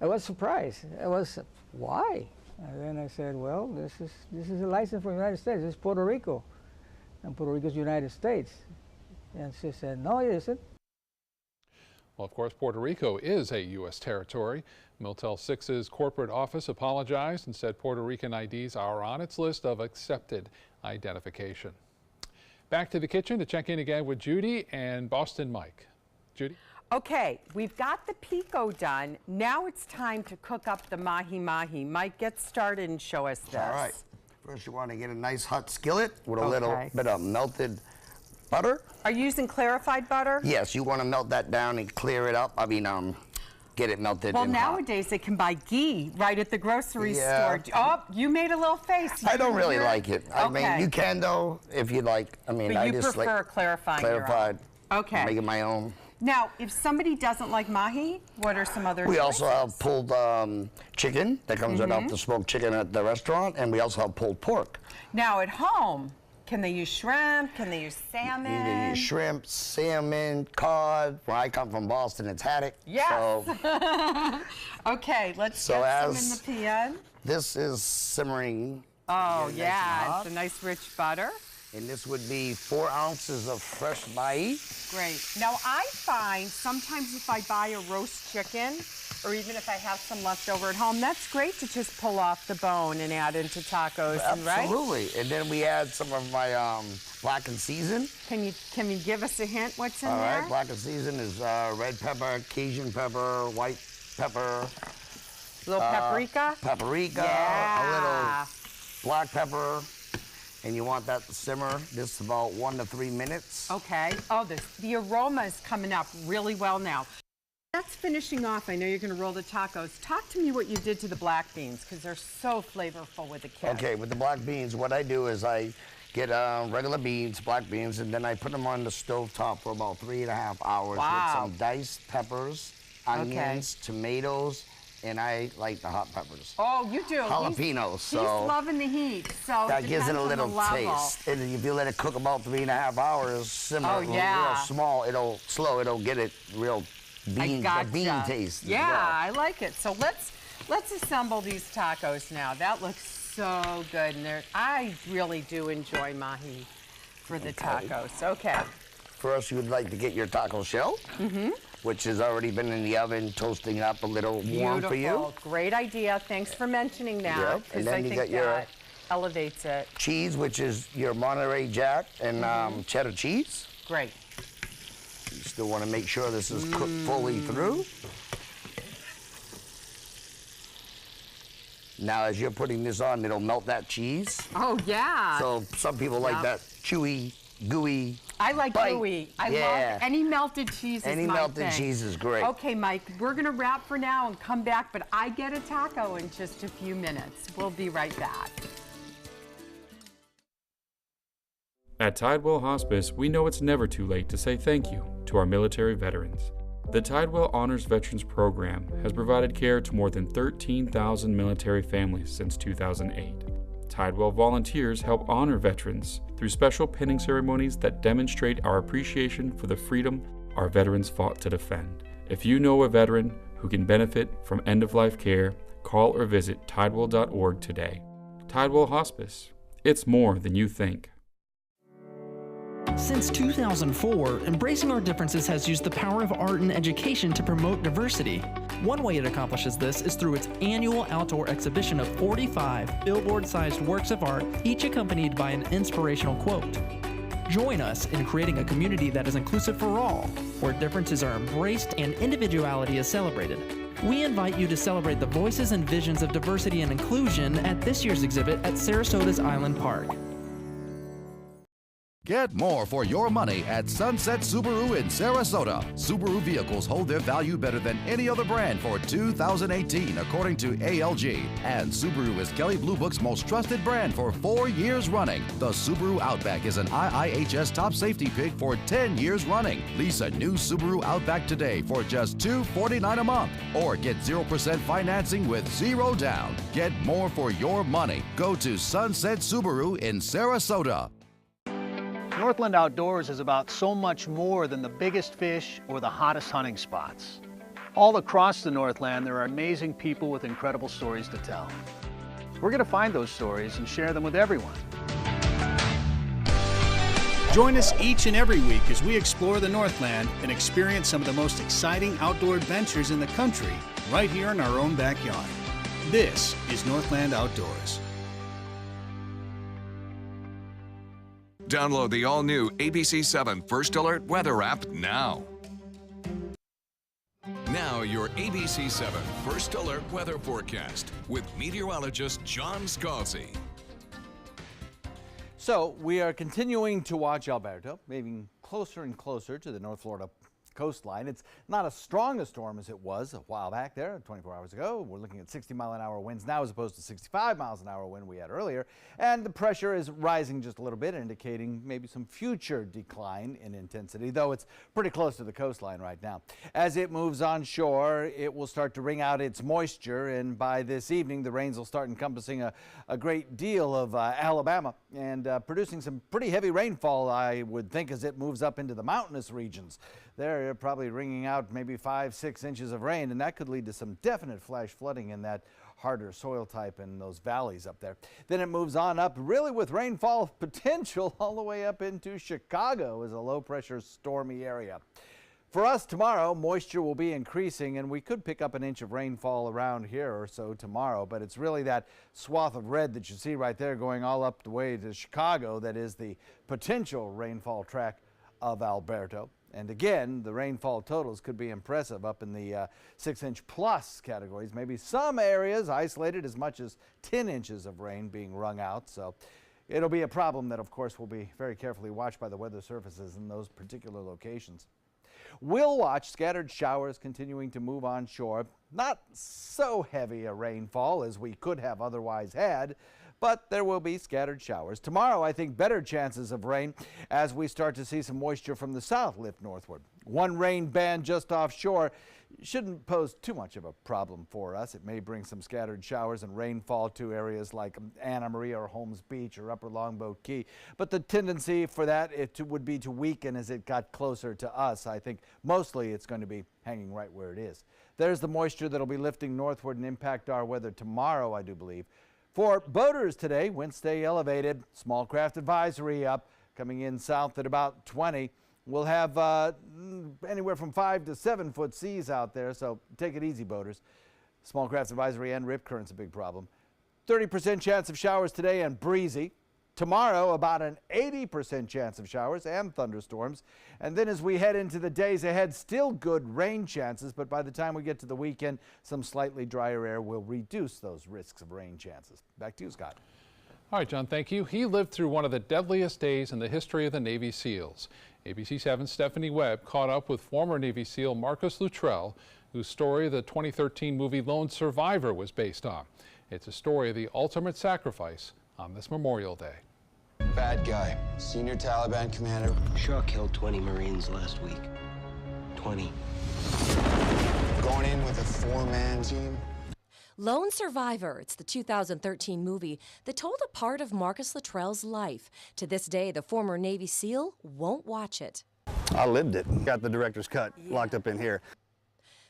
I was surprised. I was, why? And then I said, well, this is a license from the United States. This is Puerto Rico. And Puerto Rico is United States. And she said, no, it isn't. Well, of course, Puerto Rico is a U.S. territory. Motel 6's corporate office apologized and said Puerto Rican IDs are on its list of accepted identification. Back to the kitchen to check in again with Judy and Boston Mike. Judy? Okay, we've got the pico done. Now it's time to cook up the mahi-mahi. Mike, get started and show us this. All right. First, you want to get a nice hot skillet with a little bit of melted butter. Are you using clarified butter? Yes, you want to melt that down and clear it up. I mean, get it melted. Well, and nowadays hot. they can buy ghee right at the grocery Yeah. store. Oh, you made a little face. I don't really like it. I Okay. mean, you can though if you like. I mean, But I you just prefer like clarifying your own. clarified. Okay. Make it my own. Now, if somebody doesn't like mahi, what are some other We choices? also have pulled chicken that comes right off the smoked chicken at the restaurant, and we also have pulled pork. Now, at home, can they use shrimp? Can they use salmon? You can use shrimp, salmon, cod. Where I come from, Boston, it's haddock. Yes. So, Okay, let's So get some in as- the pan. this is simmering. Oh, Get it nice and yeah, hot. it's a nice rich butter. And this would be 4 ounces of fresh maíz. Great. Now, I find sometimes if I buy a roast chicken, or even if I have some left over at home, that's great to just pull off the bone and add into tacos, right? Absolutely. And then we add some of my blackened season. Can you give us a hint what's in All there? right, blackened season is red pepper, Cajun pepper, white pepper. Little paprika? Paprika, Yeah. a little black pepper, And you want that to simmer just about 1 to 3 minutes. Okay. Oh, the aroma is coming up really well now. That's finishing off. I know you're going to roll the tacos. Talk to me what you did to the black beans, because they're so flavorful with the kids. Okay, with the black beans, what I do is I get regular beans, black beans, and then I put them on the stove top for about 3.5 hours with some diced peppers, onions, tomatoes, and I like the hot peppers. Oh, you do. Jalapenos. He's loving the heat. So that gives it a little taste. And if you let it cook about 3.5 hours, simmer real small, it'll get it real bean taste. Yeah, as well. I like it. So let's assemble these tacos now. That looks so good, and I really do enjoy mahi for the tacos. Okay. First, you would like to get your taco shell, which has already been in the oven, toasting up a little warm for you. Great idea. Thanks for mentioning that, because I think that elevates it. Cheese, which is your Monterey Jack and cheddar cheese. Great. You still want to make sure this is cooked fully through. Now, as you're putting this on, it'll melt that cheese. Oh, yeah. So some people like that chewy, gooey. I like gooey. I love any melted cheese. Any melted cheese is great. Okay, Mike, we're going to wrap for now and come back, but I get a taco in just a few minutes. We'll be right back. At Tidewell Hospice, we know it's never too late to say thank you to our military veterans. The Tidewell Honors Veterans Program has provided care to more than 13,000 military families since 2008. Tidewell volunteers help honor veterans through special pinning ceremonies that demonstrate our appreciation for the freedom our veterans fought to defend. If you know a veteran who can benefit from end-of-life care, call or visit tidewell.org today. Tidewell Hospice. It's more than you think. Since 2004, Embracing Our Differences has used the power of art and education to promote diversity. One way it accomplishes this is through its annual outdoor exhibition of 45 billboard-sized works of art, each accompanied by an inspirational quote. Join us in creating a community that is inclusive for all, where differences are embraced and individuality is celebrated. We invite you to celebrate the voices and visions of diversity and inclusion at this year's exhibit at Sarasota's Island Park. Get more for your money at Sunset Subaru in Sarasota. Subaru vehicles hold their value better than any other brand for 2018, according to ALG. And Subaru is Kelley Blue Book's most trusted brand for 4 years running. The Subaru Outback is an IIHS top safety pick for 10 years running. Lease a new Subaru Outback today for just $249 a month, or get 0% financing with 0 down. Get more for your money. Go to Sunset Subaru in Sarasota. Northland Outdoors is about so much more than the biggest fish or the hottest hunting spots. All across the Northland, there are amazing people with incredible stories to tell. We're going to find those stories and share them with everyone. Join us each and every week as we explore the Northland and experience some of the most exciting outdoor adventures in the country right here in our own backyard. This is Northland Outdoors. Download the all-new ABC7 First Alert Weather app now. Now your ABC7 First Alert Weather Forecast with meteorologist John Scalzi. So we are continuing to watch Alberto, moving closer and closer to the North Florida coastline. It's not as strong a storm as it was a while back there, 24 hours ago. We're looking at 60-mile-an-hour winds now as opposed to 65 miles an hour wind we had earlier. And the pressure is rising just a little bit, indicating maybe some future decline in intensity, though it's pretty close to the coastline right now. As it moves onshore, it will start to wring out its moisture, and by this evening, the rains will start encompassing a great deal of Alabama and producing some pretty heavy rainfall, I would think, as it moves up into the mountainous regions. They're probably wringing out maybe 5-6 inches of rain, and that could lead to some definite flash flooding in that harder soil type in those valleys up there. Then it moves on up really with rainfall potential all the way up into Chicago as a low pressure stormy area. For us tomorrow, moisture will be increasing, and we could pick up an inch of rainfall around here or so tomorrow, but it's really that swath of red that you see right there going all up the way to Chicago that is the potential rainfall track of Alberto. And again, the rainfall totals could be impressive up in the 6-inch plus categories. Maybe some areas isolated as much as 10 inches of rain being wrung out. So It'll be a problem that, of course, will be very carefully watched by the weather services in those particular locations. We'll watch scattered showers continuing to move onshore. Not so heavy a rainfall as we could have otherwise had, but there will be scattered showers. Tomorrow, I think better chances of rain as we start to see some moisture from the south lift northward. One rain band just offshore shouldn't pose too much of a problem for us. It may bring some scattered showers and rainfall to areas like Anna Maria or Holmes Beach or Upper Longboat Key. But the tendency for that would be to weaken as it got closer to us. I think mostly it's going to be hanging right where it is. There's the moisture that'll be lifting northward and impact our weather tomorrow, I do believe. For boaters today, winds stay elevated. Small craft advisory up, coming in south at about 20. We'll have anywhere from 5 to 7 foot seas out there, so take it easy, boaters. Small craft advisory and rip current's a big problem. 30% chance of showers today and breezy. Tomorrow, about an 80% chance of showers and thunderstorms. And then as we head into the days ahead, still good rain chances, but by the time we get to the weekend, some slightly drier air will reduce those risks of rain chances. Back to you, Scott. All right, John, thank you. He lived through one of the deadliest days in the history of the Navy SEALs. ABC 7's Stephanie Webb caught up with former Navy SEAL Marcus Luttrell, whose story the 2013 movie Lone Survivor was based on. It's a story of the ultimate sacrifice on this Memorial Day. Bad guy, senior Taliban commander. Shaw killed 20 Marines last week. 20. Going in with a four-man team. Lone Survivor, it's the 2013 movie that told a part of Marcus Luttrell's life. To this day, the former Navy SEAL won't watch it. I lived it. Got the director's cut locked up in here.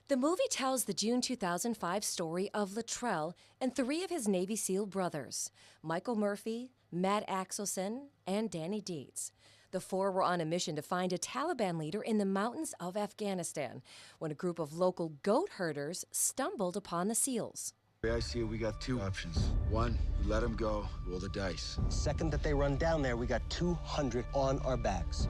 The movie tells the June 2005 story of Luttrell and 3 of his Navy SEAL brothers, Michael Murphy, Matt Axelson, and Danny Dietz. The 4 were on a mission to find a Taliban leader in the mountains of Afghanistan when a group of local goat herders stumbled upon the SEALs. The way I see it, we got 2 options. 1, we let him go, roll the dice. Second that they run down there, we got 200 on our backs.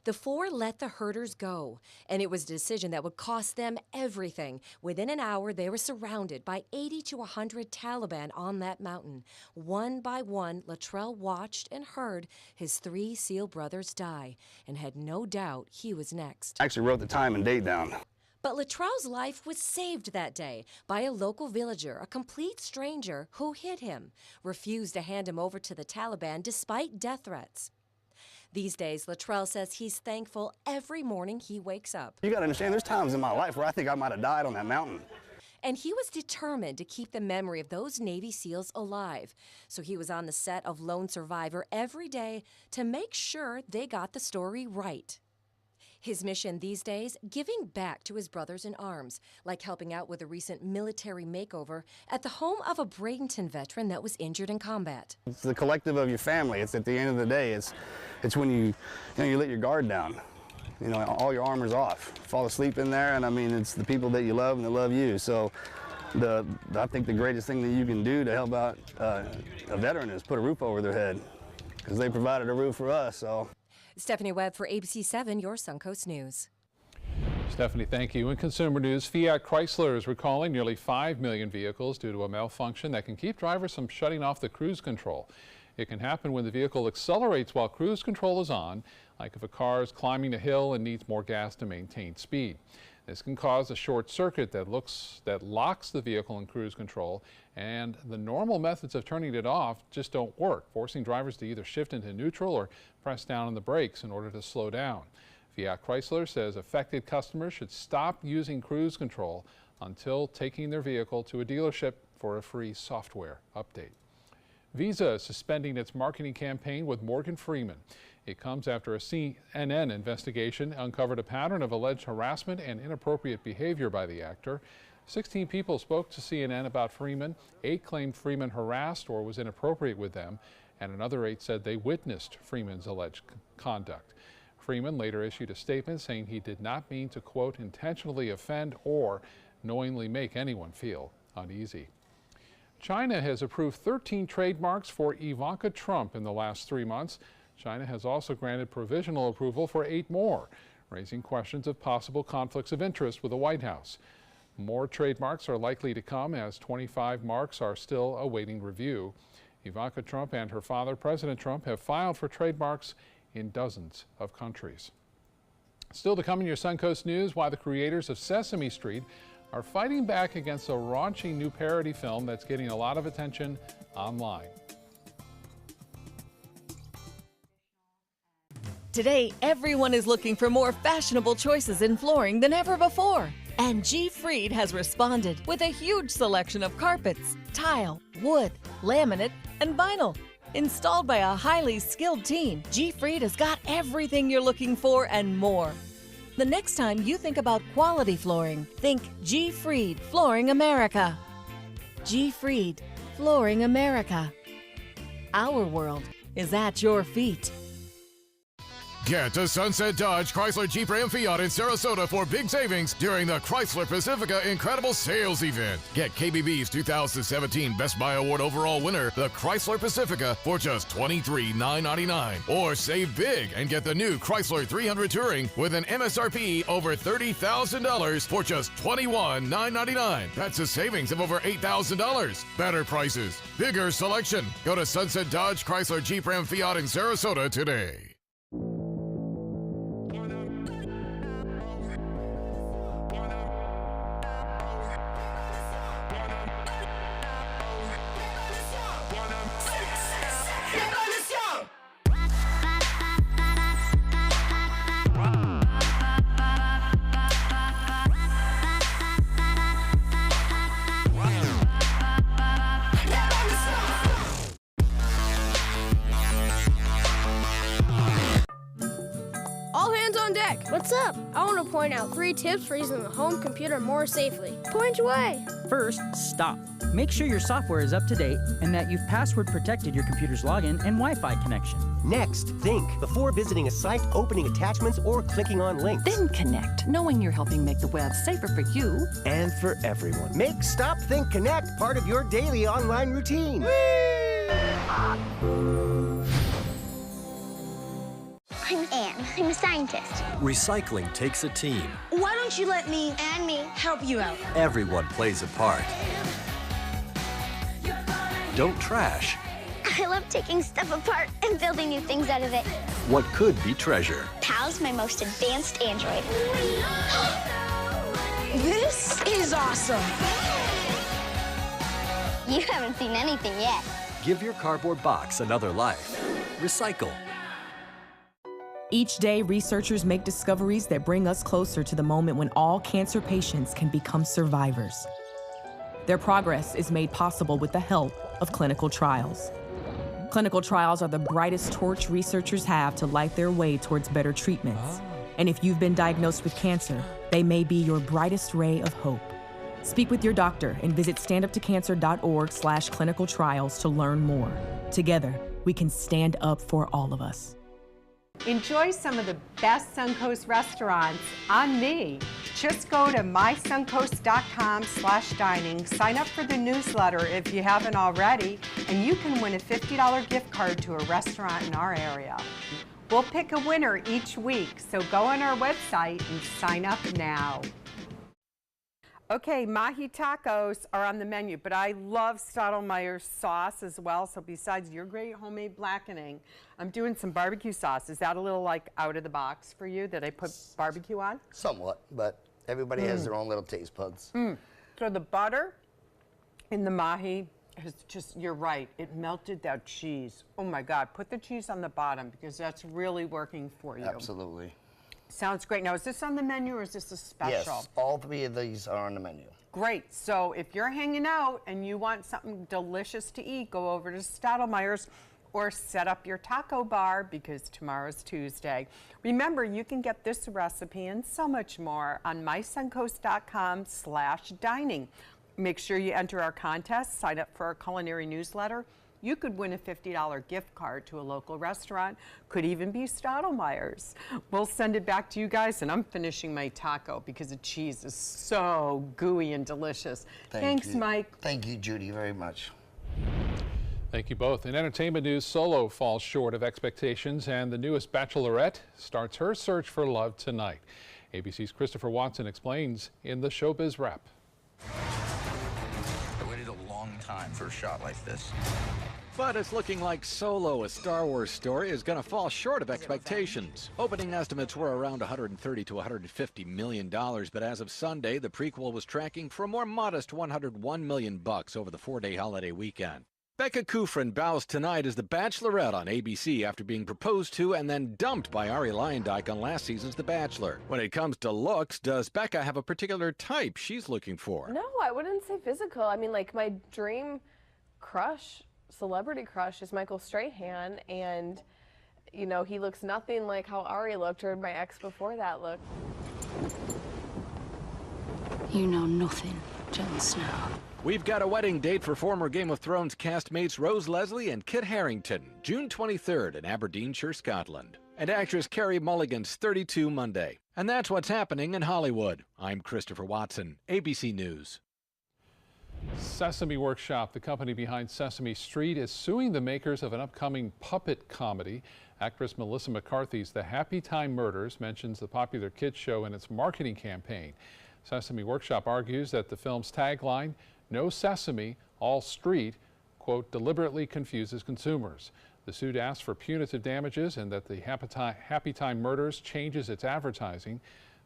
The 4 let the herders go, and it was a decision that would cost them everything. Within an hour, they were surrounded by 80 to 100 Taliban on that mountain. One by one, Luttrell watched and heard his 3 SEAL brothers die and had no doubt he was next. I actually wrote the time and date down. But Luttrell's life was saved that day by a local villager, a complete stranger who hid him, refused to hand him over to the Taliban despite death threats. These days, Luttrell says he's thankful every morning he wakes up. You gotta understand, there's times in my life where I think I might have died on that mountain. And he was determined to keep the memory of those Navy SEALs alive. So he was on the set of Lone Survivor every day to make sure they got the story right. His mission these days, giving back to his brothers in arms, like helping out with a recent military makeover at the home of a Bradenton veteran that was injured in combat. It's the collective of your family. It's at the end of the day, it's when you let your guard down. You know, all your armor's off. Fall asleep in there, and I mean, it's the people that you love and that love you. So I think the greatest thing that you can do to help out a veteran is put a roof over their head, because they provided a roof for us, so. Stephanie Webb for ABC 7, your Suncoast News. Stephanie, thank you. In consumer news, Fiat Chrysler is recalling nearly 5 million vehicles due to a malfunction that can keep drivers from shutting off the cruise control. It can happen when the vehicle accelerates while cruise control is on, like if a car is climbing a hill and needs more gas to maintain speed. This can cause a short circuit that locks the vehicle in cruise control, and the normal methods of turning it off just don't work, forcing drivers to either shift into neutral or press down on the brakes in order to slow down. Fiat Chrysler says affected customers should stop using cruise control until taking their vehicle to a dealership for a free software update. Visa is suspending its marketing campaign with Morgan Freeman. It comes after a CNN investigation uncovered a pattern of alleged harassment and inappropriate behavior by the actor. 16 people spoke to CNN about Freeman. 8 claimed Freeman harassed or was inappropriate with them, and another 8 said they witnessed Freeman's alleged conduct. Freeman later issued a statement saying he did not mean to, quote, intentionally offend or knowingly make anyone feel uneasy. China has approved 13 trademarks for Ivanka Trump in the last 3 months. China has also granted provisional approval for 8 more, raising questions of possible conflicts of interest with the White House. More trademarks are likely to come as 25 marks are still awaiting review. Ivanka Trump and her father, President Trump, have filed for trademarks in dozens of countries. Still to come in your Suncoast News, why the creators of Sesame Street are fighting back against a raunchy new parody film that's getting a lot of attention online. Today, everyone is looking for more fashionable choices in flooring than ever before. And G. Fried has responded with a huge selection of carpets, tile, wood, laminate, and vinyl. Installed by a highly skilled team, G. Fried has got everything you're looking for and more. The next time you think about quality flooring, think G. Fried Flooring America. G. Fried Flooring America. Our world is at your feet. Get to Sunset Dodge, Chrysler, Jeep, Ram, Fiat in Sarasota for big savings during the Chrysler Pacifica Incredible Sales Event. Get KBB's 2017 Best Buy Award overall winner, the Chrysler Pacifica, for just $23,999. Or save big and get the new Chrysler 300 Touring with an MSRP over $30,000 for just $21,999. That's a savings of over $8,000. Better prices, bigger selection. Go to Sunset Dodge, Chrysler, Jeep, Ram, Fiat in Sarasota today. What's up? I want to point out 3 tips for using the home computer more safely. Point away. First, stop. Make sure your software is up to date and that you've password protected your computer's login and Wi-Fi connection. Next, think before visiting a site, opening attachments, or clicking on links. Then connect, knowing you're helping make the web safer for you and for everyone. Make Stop, Think, Connect part of your daily online routine. I'm Anne. I'm a scientist. Recycling takes a team. Why don't you let me and me help you out? Everyone plays a part. Don't trash I love taking stuff apart and building new things out of it. what could be treasure. Pal's my most advanced android. This is awesome. You haven't seen anything yet. Give your cardboard box another life. Recycle. Each day, researchers make discoveries that bring us closer to the moment when all cancer patients can become survivors. Their progress is made possible with the help of clinical trials. Clinical trials are the brightest torch researchers have to light their way towards better treatments. And if you've been diagnosed with cancer, they may be your brightest ray of hope. Speak with your doctor and visit standuptocancer.org/clinical trials to learn more. Together, we can stand up for all of us. Enjoy some of the best Suncoast restaurants on me. Just go to mysuncoast.com/dining, sign up for the newsletter if you haven't already, and you can win a $50 gift card to a restaurant in our area. We'll pick a winner each week, so go on our website and sign up now. Okay, mahi tacos are on the menu, but I love Stottlemeyer's sauce as well. So besides your great homemade blackening, I'm doing some barbecue sauce. Is that a little like out of the box for you that I put barbecue on? Somewhat, but everybody has their own little taste buds. So the butter in the mahi is just, you're right, it melted that cheese. Oh my God, put the cheese on the bottom because that's really working for you. Absolutely. Sounds great. Now, is this on the menu or is this a special? Yes, all 3 of these are on the menu. Great. So if you're hanging out and you want something delicious to eat, go over to Stottlemeyer's or set up your taco bar because tomorrow's Tuesday. Remember, you can get this recipe and so much more on mysuncoast.com/dining. Make sure you enter our contest, sign up for our culinary newsletter. You could win a $50 gift card to a local restaurant, could even be Stottlemeyer's. We'll send it back to you guys, and I'm finishing my taco because the cheese is so gooey and delicious. Thanks, Mike. Thank you, Judy, very much. Thank you both. In entertainment news, Solo falls short of expectations, and the newest Bachelorette starts her search for love tonight. ABC's Christopher Watson explains in the Showbiz Wrap. I waited a long time time for a shot like this. But it's looking like Solo, a Star Wars story, is going to fall short of expectations. Opening estimates were around $130 to $150 million, but as of Sunday, the prequel was tracking for a more modest $101 million over the 4-day holiday weekend. Becca Kufrin bows tonight as the Bachelorette on ABC after being proposed to and then dumped by Ari Leyendijk on last season's The Bachelor. When it comes to looks, does Becca have a particular type she's looking for? No, I wouldn't say physical. I mean, like, my dream crush, celebrity crush, is Michael Strahan, and, you know, he looks nothing like how Ari looked or my ex before that looked. You know nothing, Jon Snow. We've got a wedding date for former Game of Thrones castmates Rose Leslie and Kit Harington, June 23rd in Aberdeenshire, Scotland. And actress Carey Mulligan's 32 Monday. And that's what's happening in Hollywood. I'm Christopher Watson, ABC News. Sesame Workshop, the company behind Sesame Street, is suing the makers of an upcoming puppet comedy. Actress Melissa McCarthy's The Happy Time Murders mentions the popular kids show in its marketing campaign. Sesame Workshop argues that the film's tagline, "No Sesame, All Street," quote, deliberately confuses consumers. The suit asks for punitive damages and that the Happy Time Murders changes its advertising.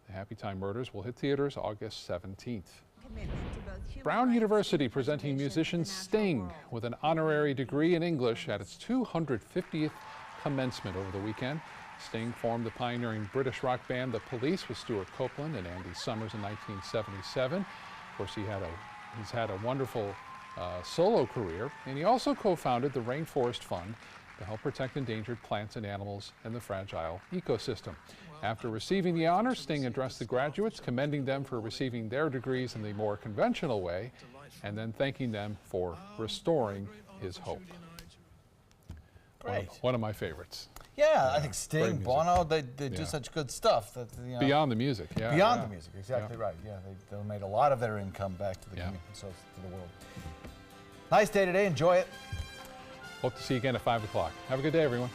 The Happy Time Murders will hit theaters August 17th. Brown University presenting musician Sting with an honorary degree in English at its 250th commencement over the weekend. Sting formed the pioneering British rock band The Police with Stuart Copeland and Andy Summers in 1977. Of course, he's had a wonderful solo career, and he also co-founded the Rainforest Fund to help protect endangered plants and animals in the fragile ecosystem. After receiving the honor, Sting addressed the graduates, commending them for receiving their degrees in the more conventional way, and then thanking them for restoring his hope. One of my favorites. Yeah, I think Sting, Bono, they do such good stuff. That, you know, beyond the music, yeah. Beyond the music, exactly right. Yeah, they made a lot of their income back to the community, so to the world. Nice day today. Enjoy it. Hope to see you again at 5 o'clock. Have a good day, everyone.